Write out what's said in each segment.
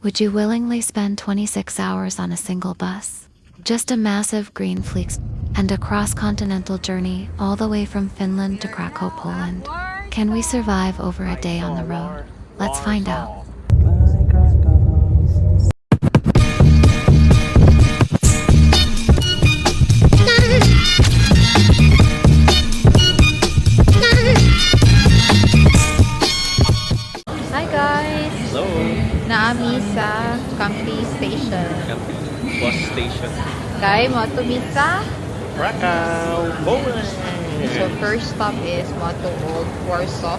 Would you willingly spend 26 hours on a single bus? Just a massive green Flix and a cross-continental journey all the way from Finland to Krakow, Poland. Can we survive over a day on the road? Let's find out. Hi guys! Hello, Naami sa Campi Station. Campi Bus Station. Kay mo tumi sa. Krakow, Poland. So first stop is mo to Old Warsaw.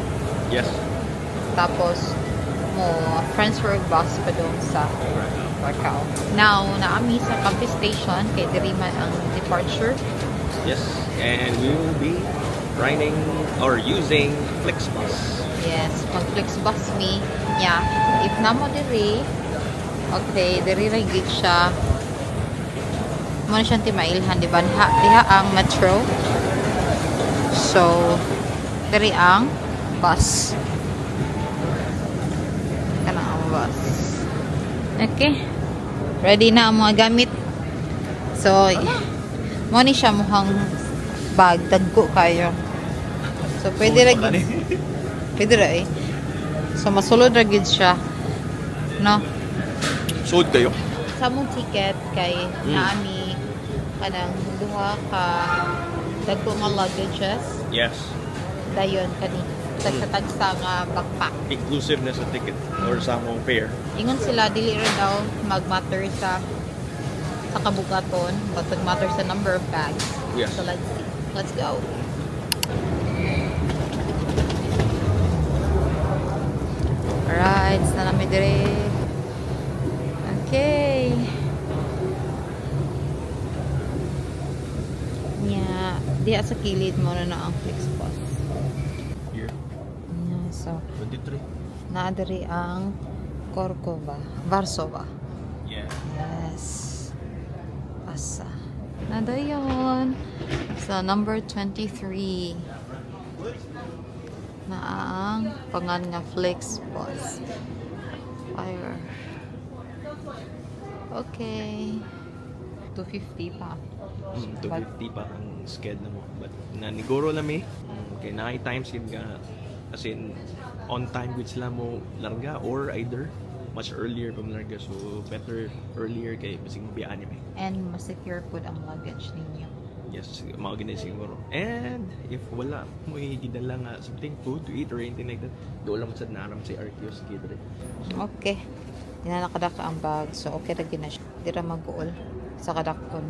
Yes. Tapos mo transfer bus pa doon sa Krakow. Now, naami sa Campi Station kay diri man ang departure. Yes. And we will be riding or using Flixbus. Yes, pag Flixbus me. Yeah. If namo diri, okay, diri ra gid siya. Mo na siyang timailhan, di ba? Diha ang metro. So, diri ang bus. Kana ang bus. Okay. Ready na ang mga gamit. So, mo ni siya mukhang bag. Dagko kayo. So, pwede ra gid. Pwede ra eh. So, masulod ra gid siya. No? Suod kayo. Sa mong ticket kay naami kanang duha ka dagko nga luggages. Yes. Dayon kani tagsa nga backpack. Inclusive na sa ticket or sa among fare. Ingon sila dili ra daw mag-matter sa kabugaton, but mag-matter sa number of bags. Yes. So let's see. Let's go. Alright, na namin dire. Okay. Nya, di sa kilid mo na ang Flixbus. Here. Yeah, so 23. naadiri ang Warsaw. Yeah. Yes. Asa. Nadayon. Sa number 23. Na ang pangan nga Flixbus. Fire. Okay. 250 pa. 250 pa ang sked na mo. But naniguro na mi. Okay, na times yun nga. As in, on time with sila mo larga or either much earlier pa mo larga. So, better earlier kay basing biyaan niya may. And mas secure po ang luggage ninyo. Yes, mga ganyan siguro. And if wala mo idala nga something food to eat or anything like that, doon lang mo sa naram sa RQS kidre. Okay. Nakadaka ang bag. So, okay na gina siya. Di ra mag-uol sa kadakon.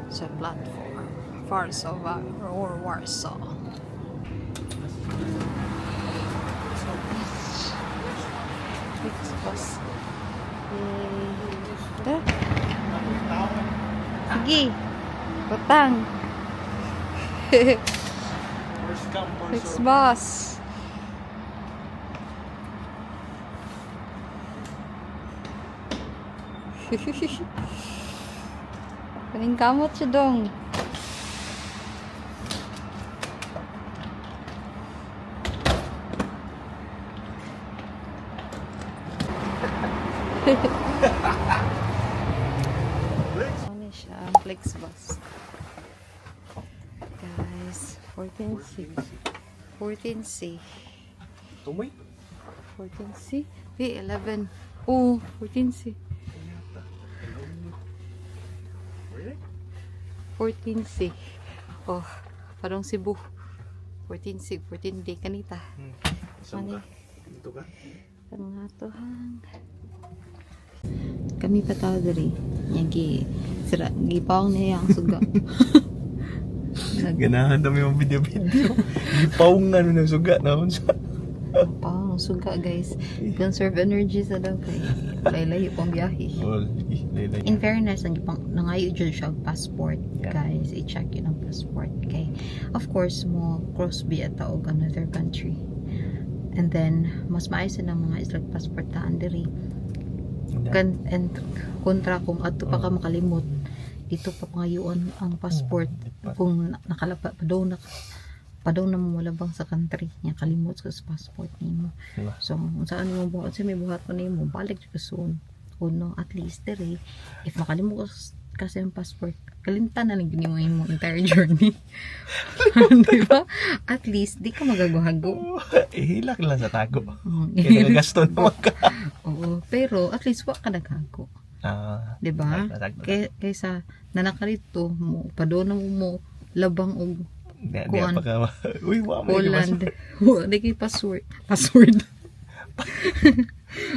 Sa platform. Warsaw. Flixbus. Yay. Tara. Sige. Patang. Flixbus. Kaning kamot siya dong. Ano siya ang Flixbus. Guys, 14C. 14C. Tumoy? 14C? Wait, 11. Oh, 14C. 14C. Oh, parang Cebu. 14C, 14D. Kanita. Saan Ano? ka? Dito ka? Ang hatohang. Kami pa tao dari. Yagi, sira, gipawang niya ang suga. Ganahan dami yung video. Ipaw nga ng suga na unsa. Pawang suga, guys. Conserve energy sa daw kay laylay pang biyahe. Well, In fairness, ang ipang nangayo dyan siya passport, guys. I-check yun ang passport. Okay. Of course, mo cross via taog another country. And then, mas maayos na mga islag passport taan diri. And kontra kung ato pa ka makalimot, dito pa pangayuan ang passport kung nakalapa pa daw padaw na mo malabang sa country niya, kalimot sa passport nimo. Diba? So kung saan mo buhat sa may buhat pa nimo, balik ka soon. O no, at least dere, if makalimot ka sa yung passport, kalimtan na lang mo yung entire journey. Di ba? At least di ka magagahago. Ihilak lang sa tago. Mm. Kaya nagagaston naman ka. Oo, pero at least wa ka naghago. Ah, 'Di ba? Kaysa nanakarito mo, padona mo labang og Di kuan. pa ka. Uy, wa mo Holland. Wa di kay password. Password.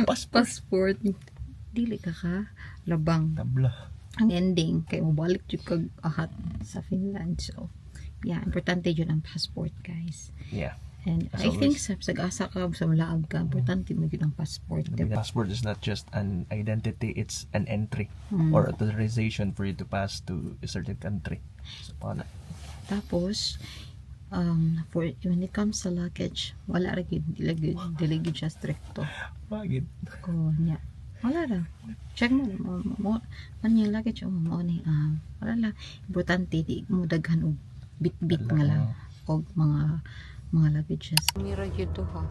Passport. Dili ka labang. Tabla. Ang ending kay mo balik jud kag ahat sa Finland. So, yeah, importante jud ang passport, guys. Yeah. And As I think always. sa asa ka sa malaag ka, importante mo jud ang passport. The Diba? passport is not just an identity, it's an entry Mm. or authorization for you to pass to a certain country. So, paano? Tapos, for when it comes sa luggage, wala ra gid dili gid siya stricto. Bakit? Oh, nya. Wala ra. Check mo man yung luggage mo ni wala la. Importante di mo daghan og bit-bit nga lang og mga luggages. Mira yun to ha.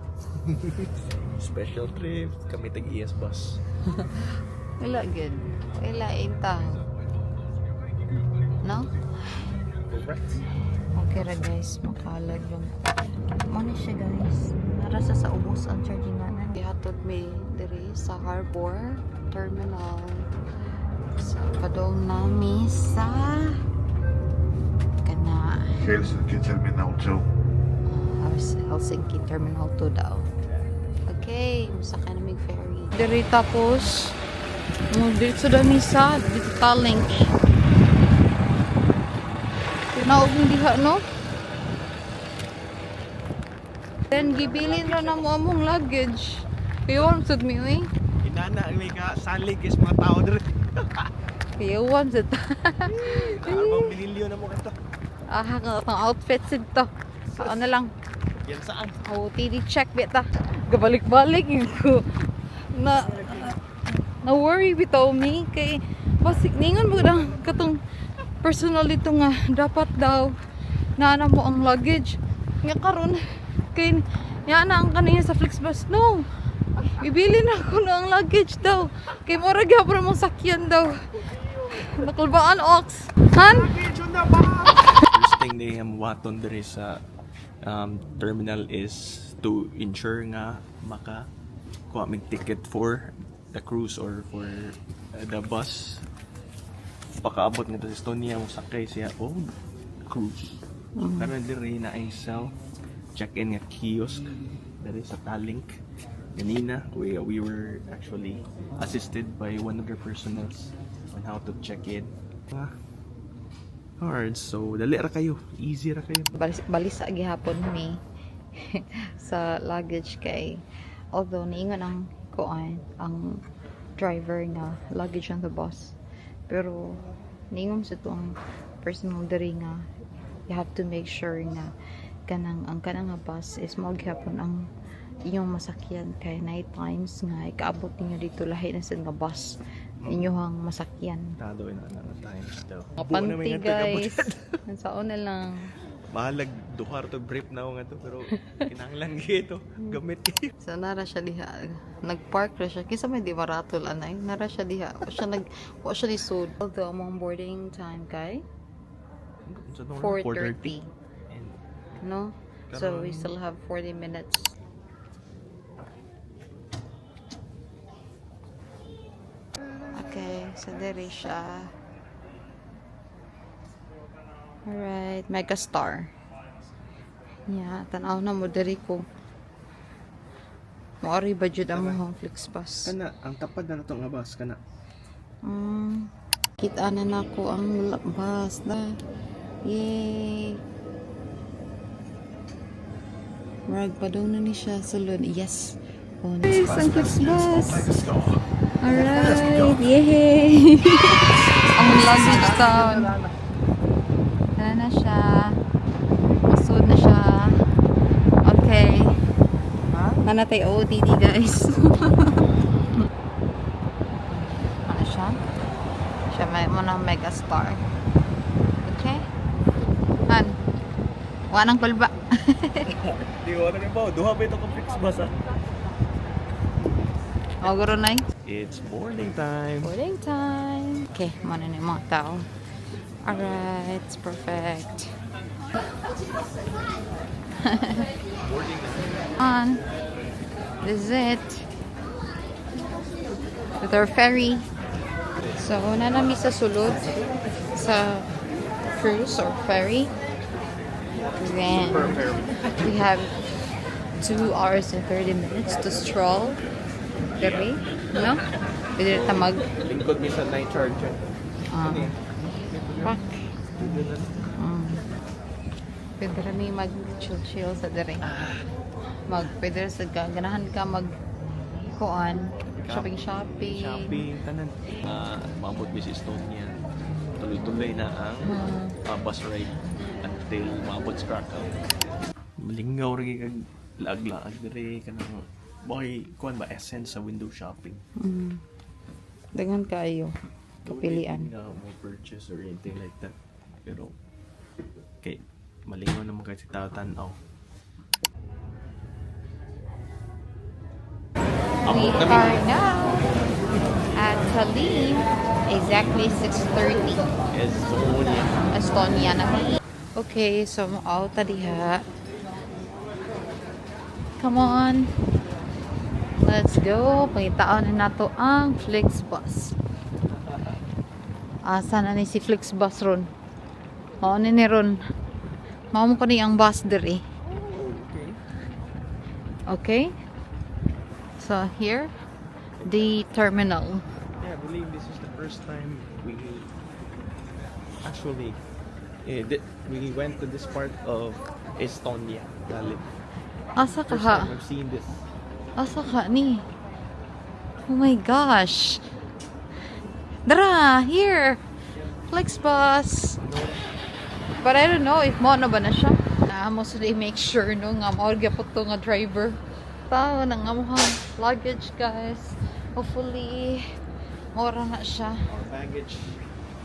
Special trip. Kami tag-ES bus. Wala gid. Wala intang. No? Correct. Okay ra guys, makalag yung money siya guys. Narasa sa ubos ang charginganan. Ihatod mi diri sa Harbor Terminal. Sa padong nami sa kana Helsinki Terminal 2. Helsinki Terminal 2 daw. Okay, masakay naming ferry. Diri tapos dito sa Danisa, dito Tallink. Tinaog ni diha, no? Then, gibilin ra na mo among luggage. Kayawan sa mi, uy. Inana, may ka salig is mga tao dito. Kayawan sa Kaarbang binilyo na mo ito. ang outfit to. Ano lang. Yan saan? Oh, TD check bita. Gabalik-balik yun ko. Na worry bitaw mi kay basig ningon mo lang katong personal dito nga dapat daw naana mo ang luggage. Nga karon kay nya na ang kanina sa Flixbus. No. Ibili na ako na ang luggage daw. Kay mura gyapon mong sakyan daw. Nakulbaan ox. Han? First thing they waton diri sa terminal is to ensure nga maka kuha mig ticket for the cruise or for the bus. Pakaabot nga to sa Estonia mo sakay siya cruise. Karon diri na ay self check-in nga kiosk diri sa Tallink. Ganina we were actually assisted by one of the personals on how to check in. Hard, so dali ra kayo, easy ra kayo. Balisa gihapon mi sa luggage kay although niingon ang kuan ang driver nga luggage on the bus pero niingon sa tuang personal diri nga you have to make sure nga kanang nga bus is mo gihapon ang inyong masakyan kay night times nga ikaabot ninyo dito lahi na sa nga bus inyong masakyan. Tado na times daw. Panty guys. Nansaon na lang. Mahalag duhar to brief na nga to pero kinahanglan gito gamit kayo. So nara siya diha. Nagpark ra siya. Kinsa may di baratol anay. Nara siya diha. Wa siya lisod. Although among boarding time kay 4:30. No? So we still have 40 minutes. Okay, so diri siya. Alright, Megastar. Yeah, tanaw na mo diri ko. Maari ba jud ang mohang Flixbus? Kana ang tapad na nato nga bus kana. Kita na nako ang bus na. Yay! Marag pa daw na ni siya sulod. Yes. Oh, nice. Ang Flixbus. Alright. Yay! Ang luggage down. Tara na siya. Masud na siya. Okay. Nanatay OOTD guys. Ano siya? Siya may mo ng Megastar. Okay? Han. Wanang palba. Di ko na ba? Duha ba ito kong Flixbus ha? O, guro na It's morning time. Boarding time. Okay, muna na yung mga tao. Alright, it's perfect. Boarding time. On. This is it. With our ferry. So, na namin sa sulod sa cruise or ferry. Then, we have 2 hours and 30 minutes to stroll. Ferry, no? Pwede rin tamag. Lingkod mi sa night charge. Pak. Pwede rin mag-chill-chill sa dere. Pwede rin sa ganahan ka mag-kuan. Shopping. Shopping, tanan. Maabot mi sa Estonia. Tuloy-tuloy na ang bus ride until maabot sa Krakow. Malingaw rin kag laag-laag dire kanang boy kuan ba essence sa window shopping. Dagan kayo. Kapilian. Hindi na mo purchase or anything like that. Pero okay, malingaw naman kasi tao tanaw. We are now at Tallinn, exactly 6:30. Estonia na. Okay, so out diha. Come on. Let's go. Pangitaon na nato ang Flixbus. Asa na ni si Flixbus ron? Mao ni ron. Mao mo ko ni ang bus diri. Okay? So here, the terminal. Yeah, I believe this is the first time we actually we went to this part of Estonia, Tallinn. Asa ka First ha? time I've seen this. Asa ka ni? Oh my gosh. Dara, here. Flixbus. But I don't know if mo na ba na siya. Mo so they make sure no nga mo gyapon to nga driver. Tao na nga mo luggage guys. Hopefully mora na siya. Our baggage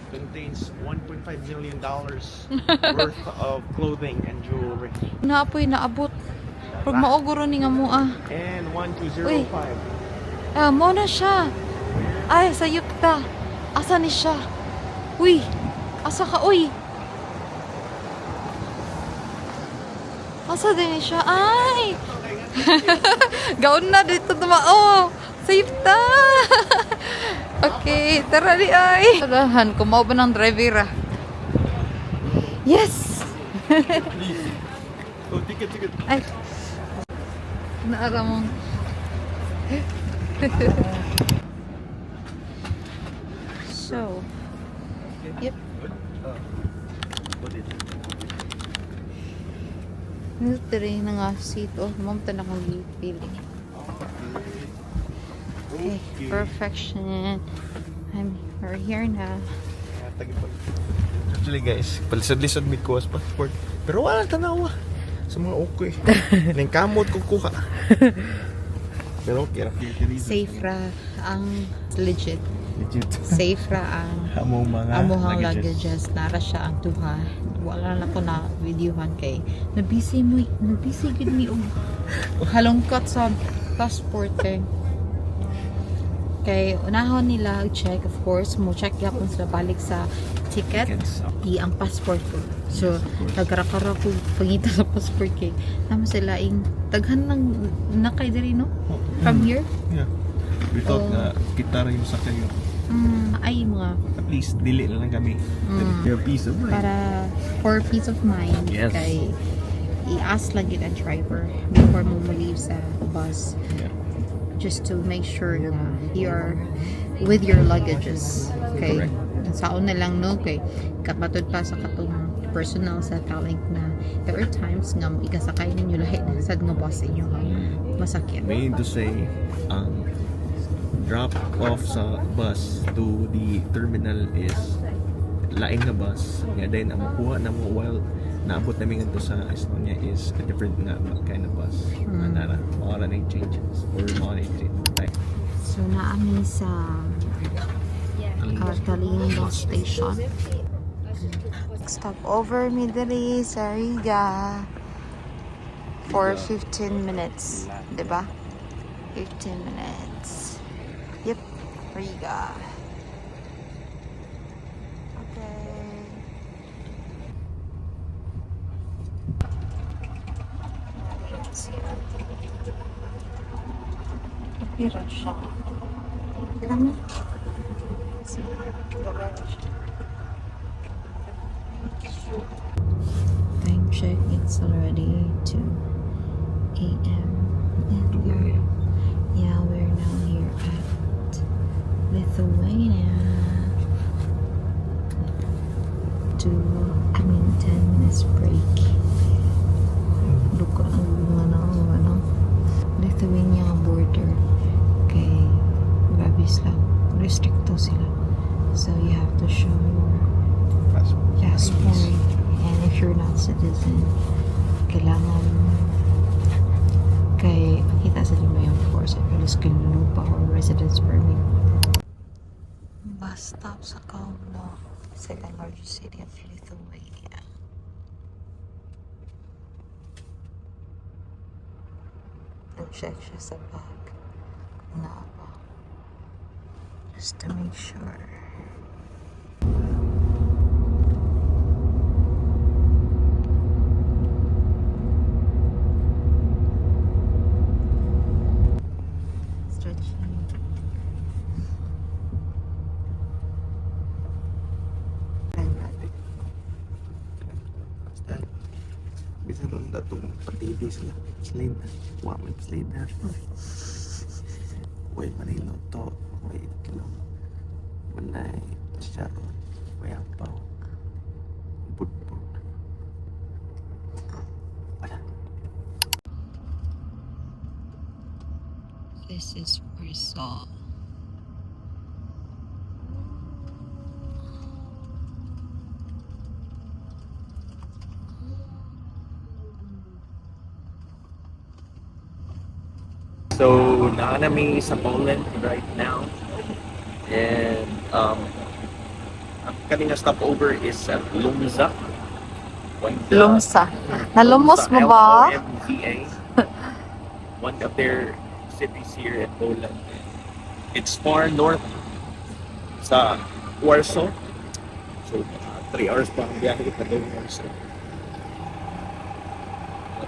contains $1.5 million worth of clothing and jewelry. Naapoy naabot. Pag mauguro ni nga mo And 1205. Mo na siya. Ay, sa yukta. Asa ni siya? Uy, asa ka? Uy. Asa din ni siya? Ay! Gaon na dito tumao. Sa yukta. Okay, tara di ay. Talahan, kumaw ba ng driver Yes! Oh, ticket. Ay. Naara mong. So. Yep. Nito rin na nga seat. Oh, mamta na kong pili. Okay, perfection. We're here na. Actually guys, palisod-lisod mi ko sa passport. Pero wala tanawa. Sa mga okay. Nang kamot ko kuha. Pero okay ra. Safe ra ang legit. Legit. Safe ra ang Among mga amuhang luggages. Nara siya ang duha. Wala na ko na videohan kay nabisi gid mi og halongkot sa passport kay unahon nila check, of course mo check yapon sila balik sa ticket ang passport ko. So nagkarakara ko pangita sa passport kay naman sila ing daghan lang nakay diri no from here. Yeah. We thought na kita rin sa kayo. Ay mga At least dili na lang kami. For peace of mind. para for peace of mind. Yes. Kay i-ask lang yun ang driver before mo leave sa bus. Yeah. Just to make sure na you're with your luggages. Okay? Correct. Saon na lang no kay kapatod pa sa katong personal sa Tallinn na there are times nga ikasakay ninyo lahi sad nga bus inyo masakit. Meaning to say, drop off sa bus to the terminal is laing na bus. Nga then ang makuha na mo while naabot namin ngadto sa Estonia is a different na kind of bus. Nara, mawala na yung changes or mawala yung changes. So naami sa Tallinn bus station. Stop over me diri sa Riga for 15 minutes. Diba? 15 minutes. Yep. Riga. Okay. Pira siya. Pira mo? Time check, it's already 2 a.m. and we're now here at Lithuania. 10 minutes break. Look ang Lithuania border. Okay, grabe sila. Restricto sila. So you have to show your passport. And if you're not citizen, kailangan kay kita sa lima yung force at alis lupa or residence permit. Bus stop sa Kauno, second largest city of Lithuania. Check siya sa bag. Na ba? Just to make sure. Stretching. Bisa ron datong patibis sila. Slide na. Waman slide na. Uy, manilo to. Uy, kilo. Manay. Siya ron. Uy, ampaw. Budbud. Wala. This is Warsaw. So, naanami sa Poland right now. And, ang kaninga stopover is at Lumza. Lumsa. Nalumos mo ba? LOMZA. One of their cities here in Poland. It's far north sa Warsaw. So, 3 hours pa ang biyahe pa doon Warsaw.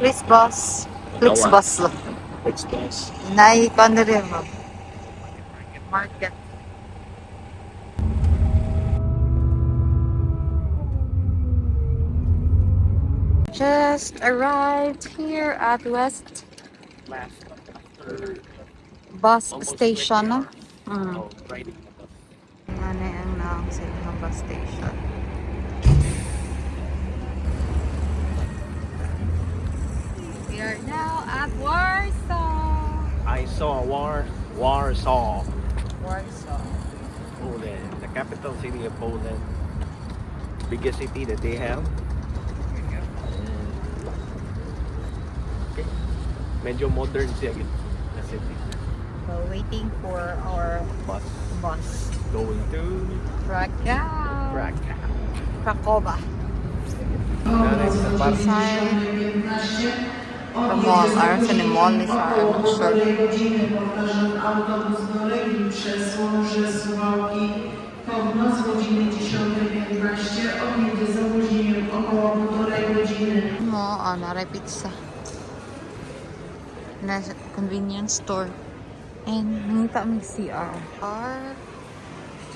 Please bus. Please bus lang. It's bus. Naikon na rin mo. Market. Just arrived here at West Last after Bus almost Station. 20 hours of riding the bus. Ano yung naang sa ilang bus station. We are now at Warsaw. I saw Warsaw. Warsaw. Poland, the capital city of Poland. Biggest city that they have. Okay. Medyo modern siya na city. So waiting for our Bus bus. going to Krakow. Krakowa. Inside the mall. Aron sa ni mall ni siya. I'm not sure. Autobus do Legii przez Łomże, Suwałki, Kowno z godziny 10:15, odjedzie z opóźnieniem około 1,5 godziny. Mo, naray pizza. Na convenience store. And nangita may CR. Ano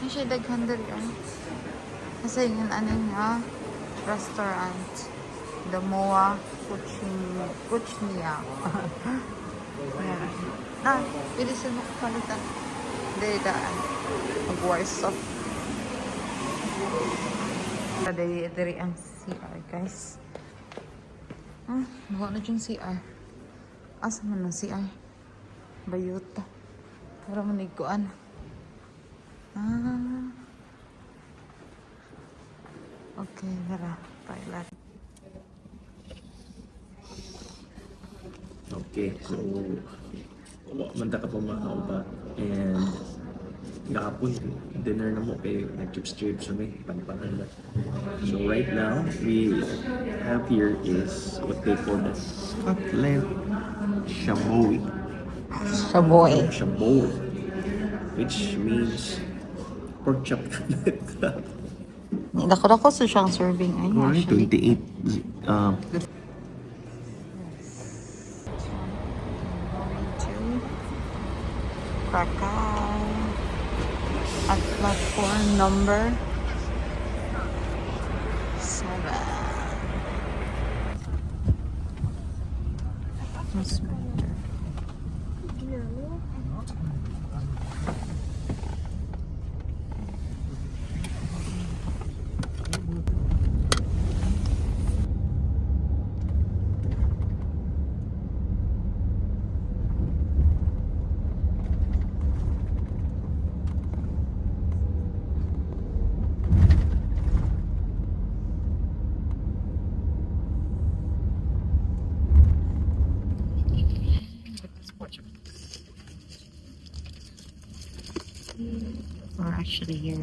siya daghan dali ah. Kasi yun ano niya, restaurant. The Moa Kuchnia. Yeah. Pwede siya makapalitan. Dahil daan. Mag-Warsaw. Dali ang CR, guys. Bawa na dyan CR. Asa man ang CR? Bayuta. Para maniguan. Okay, tara. Toilet. Okay, so manta ka pa makaupa and gahapon dinner na mo kay nag-trips sa may panpanan. So right now we have here is what they call the Scotland Shamoy. Shaboy. Shamoy, which means pork chop. Dako-dako sa siyang serving. Ay, Alright, actually. 28 Krakow. At platform number 7. Mas better. We're actually here.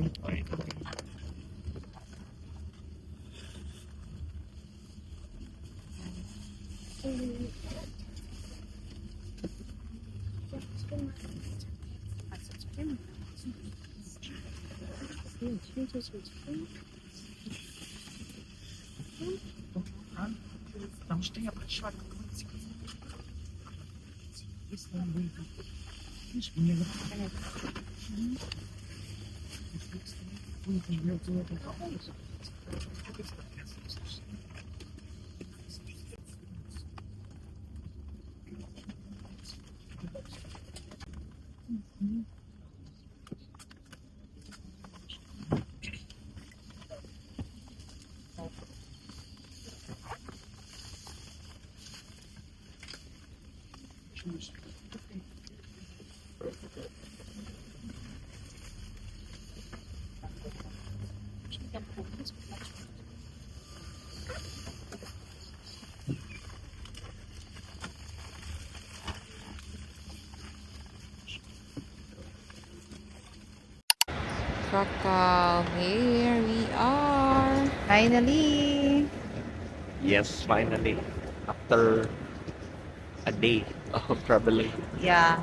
Krakow, here we are. Finally. Yes, finally. After a day of traveling, Yeah,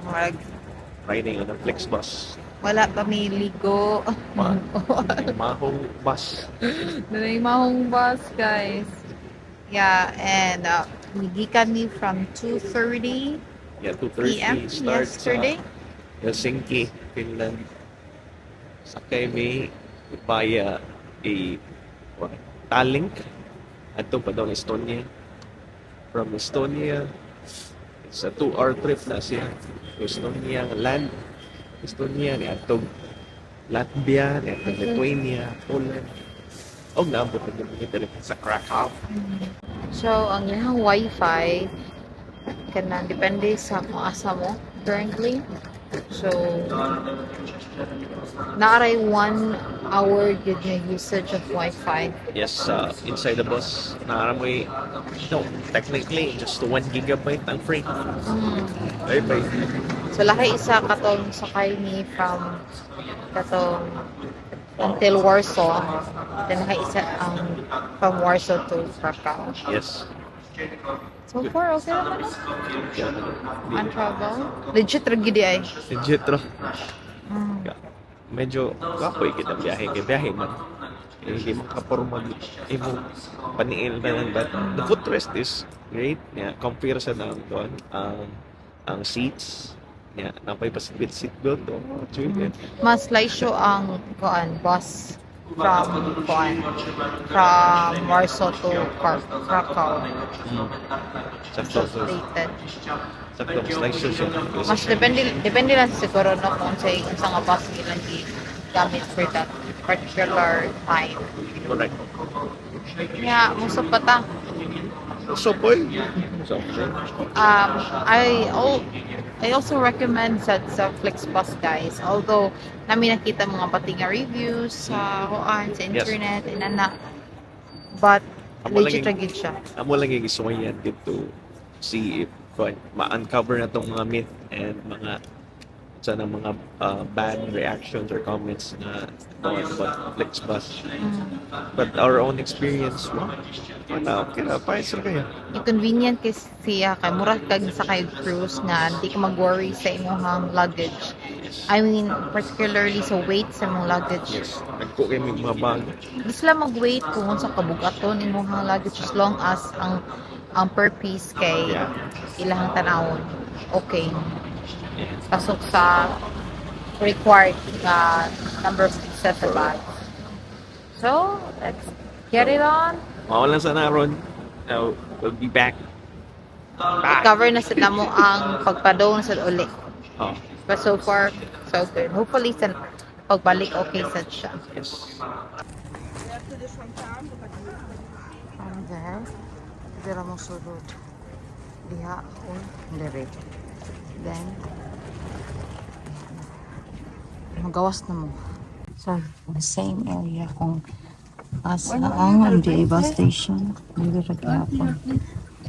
riding on a Flixbus. wala pa may ligo. May mahong bus. Mahong bus, guys. Yeah, and gikan me from 2:30 Yeah, 2:30 p.m. start yesterday. sa Helsinki, Finland. Sakay may via a Tallink adto pa daw Estonia. From Estonia, it's a 2-hour trip na siya. Estonia, land. Estonia, ni atog Latvia, ni atog Lithuania, Poland. O naabot na yung sa Krakow. So, ang iyang wifi kana depende sa kung asa mo currently. So, naaray 1 hour yun yung usage of wifi. Yes, inside the bus, naamoy, no, technically, just 1 gigabyte ang free. Bye-bye. So, lahi isa katong sakay ni from katong until Warsaw. Then lahi isa from Warsaw to Krakow. Yes. So far, okay naman no? Yeah, On travel. Legit tragedy ay. legit, ro. Medyo kapoy kita biyahe man. Hindi makapormal imo paniil na lang, but the footrest is great. Yeah, compare sa nang doon ang seats. Yeah, napay pa seat belt do. Actually, Mas laisyo ang bus from Warsaw to Krakow. sakto Dated. sakto slide show siya. Mas depende lang siguro no kung sa nga bus ilang gamit for that particular time. Correct. Yeah, muso pa ta. So boy. So I also recommend sa Flixbus guys. Although namin nakita mga pati nga reviews sa sa internet and ana. But legit ra gid siya. Amo lang yung isuwayan dito see if ma-uncover na tong mga myth and mga sa mga bad reactions or comments na about Flixbus. But our own experience, wala, okay na, payos na kayo. Yung convenient kasi kay mura kag sa kay cruise nga di ka mag-worry sa imong luggage. I mean, particularly sa weight sa imong luggage. Yes, nagko kayo may mga bag. Di sila mag-wait kung sa kabugaton imong luggage as long as ang per piece kay Yeah. ilahang tanawon. Okay. Yeah. Pasok sa required number of pieces sa bag. So, let's get it on. Mawalan sa naron. Now, we'll be back. I-cover na sa namo ang pagpadong sa uli. Oh, But so far, so good. Hopefully, sa pagbalik, okay sa siya. yes. From there, dira mo sulod. Diha, dire. Then, magawas na mo. So, the same area kung as ang MDA bus station. Hindi rin gihapon.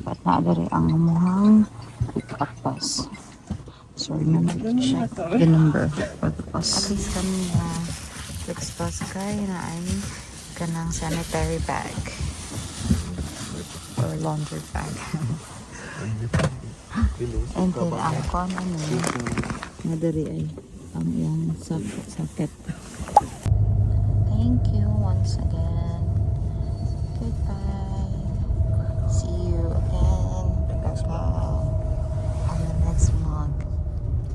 But naadari ang amuhang pick-up bus. So, remember to check the number for the bus. At least kami Flixbus kay na ay kanang sanitary bag or laundry bag. And then ang kon nadari ay ang iyang socket. Thank you once again. Goodbye. See you again. Bye-bye. On the next vlog.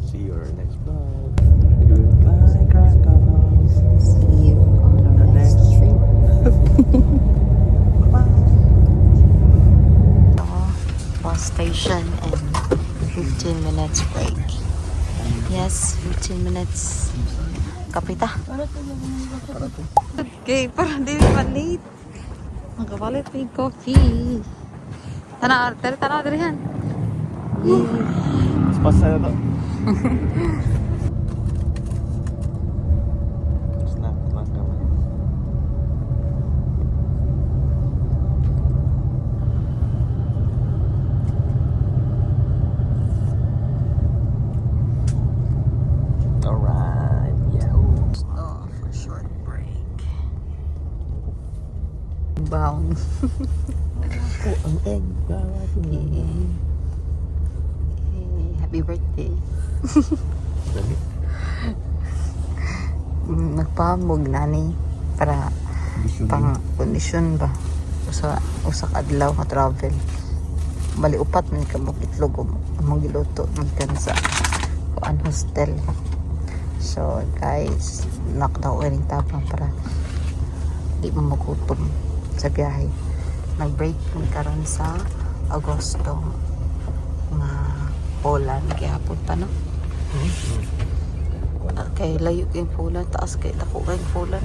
See you on our next vlog. Goodbye, Krakow. See you on the next trip. Bus station and 15 minutes break. Yes, 15 minutes. Kapita. Okay, para di man late. Magapalit may coffee. Tana, dari yan. Pas na to. Snap kami. Alright, yeah. Stop for short break. Bound. Ang egg. Happy birthday. Nagpamog nani para pang kondisyon ba usa ka adlaw ka travel bali upat man ka mo itlog mo giluto gikan sa kuan hostel. So guys, knockdown ring tapang para di mo magutom sa biyahe. Nag-break mi karon sa Agosto nga Poland gihapon pa no. Kay layo kay Poland, taas kay dako kay Poland.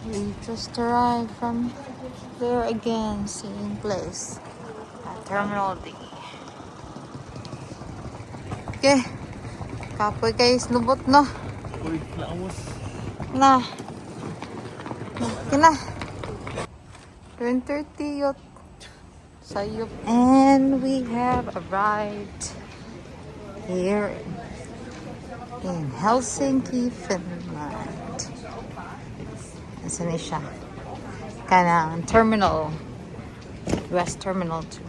We just arrived from there again, same place at Terminal D. Okay, kapoy guys, lubot no. Uy, naamos. Na. Kina. 10:30 yot. Sayop. And we have arrived here in Helsinki, Finland. Asan na siya? Kanang terminal. West Terminal 2.